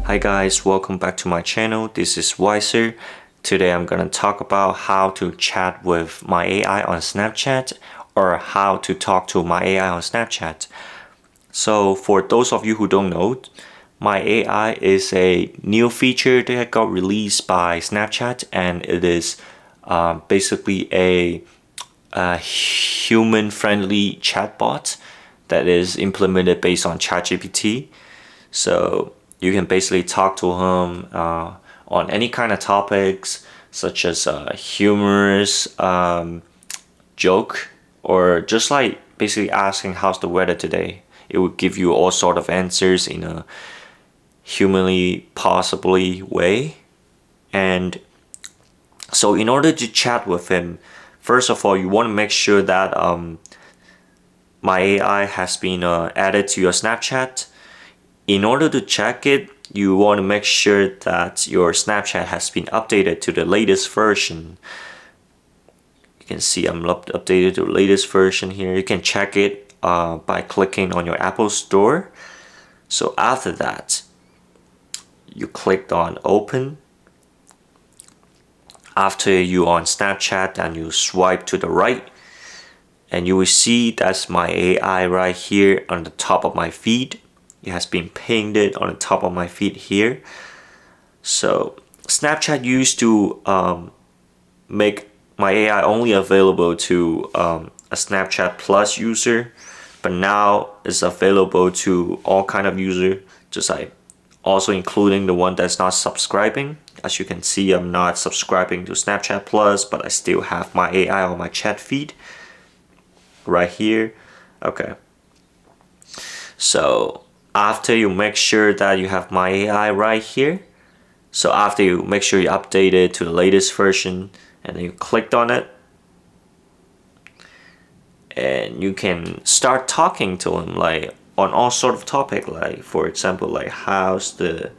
Hi guys, welcome back to my channel. This is Wiser. Today I'm gonna talk about how to chat with my AI on Snapchat, or how to talk to my AI on Snapchat. So for those of you who don't know, my AI is a new feature that got released by Snapchat, and it is basically a human-friendly chatbot that is implemented based on ChatGPT. So you can basically talk to him on any kind of topics, such as humorous joke, or just like basically asking how's the weather today. It would give you all sort of answers in a humanly possibly way. And so in order to chat with him, first of all, you want to make sure that my AI has been added to your Snapchat. In order to check it, you want to make sure that your Snapchat has been updated to the latest version. You can see I'm updated to the latest version here. You can check it by clicking on your Apple Store. So after that, you clicked on open. After you on Snapchat, and you swipe to the right, and you will see that's my AI right here on the top of my feed. It has been painted on the top of my feed here. So Snapchat used to make my AI only available to a Snapchat Plus user, but now it's available to all kind of user, just like also including the one that's not subscribing. As you can see, I'm not subscribing to Snapchat Plus, but I still have my AI on my chat feed right here. Okay, so after you make sure that you have my AI right here, so after you make sure you update it to the latest version, and then you clicked on it, and you can start talking to him like on all sort of topic, like for example, like how's the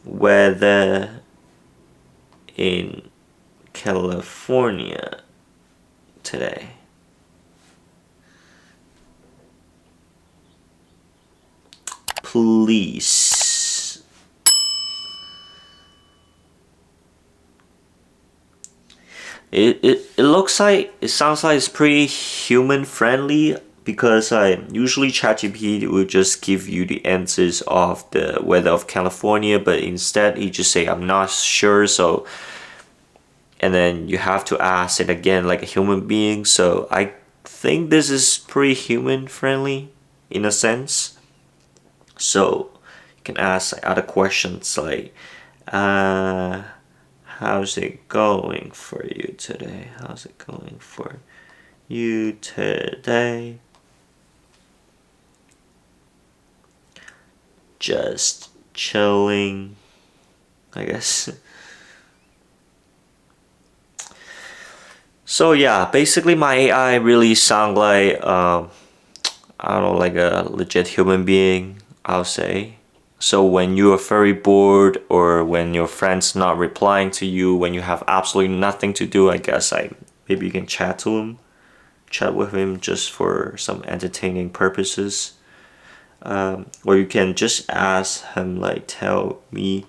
weather in California today. Please. It looks like, it sounds like it's pretty human friendly, because usually ChatGPT will just give you the answers of the weather of California, but instead he just say I'm not sure, so and then you have to ask it again like a human being. So I think this is pretty human friendly in a sense. So you can ask like other questions like how's it going for you today? How's it going for you today? Just chilling, I guess. So yeah, basically my AI really sound like I don't know, like a legit human being, I'll say. So when you are very bored, or when your friend's not replying to you, when you have absolutely nothing to do, I guess maybe you can chat with him just for some entertaining purposes. Or you can just ask him like, tell me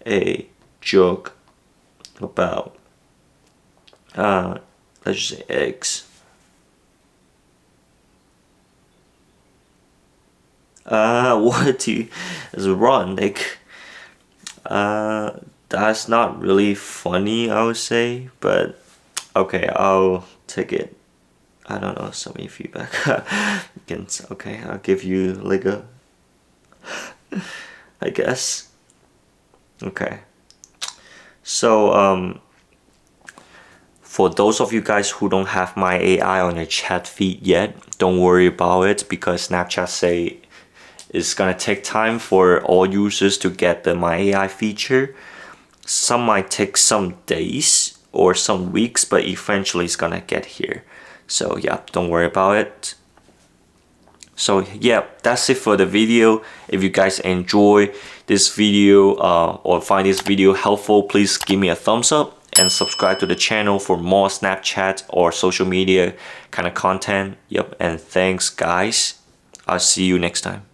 a joke about let's just say eggs. What is wrong? Like, that's not really funny, I would say, but okay, I'll take it. I don't know, some feedback. Okay, I'll give you like a, I guess. Okay. So, for those of you guys who don't have my AI on your chat feed yet, don't worry about it, because Snapchat say it's gonna take time for all users to get the My AI feature. Some might take some days or some weeks, but eventually it's gonna get here. So yeah, don't worry about it. So yeah, that's it for the video. If you guys enjoy this video or find this video helpful, please give me a thumbs up. and subscribe to the channel for more Snapchat or social media kind of content. Yep, and thanks guys. I'll see you next time.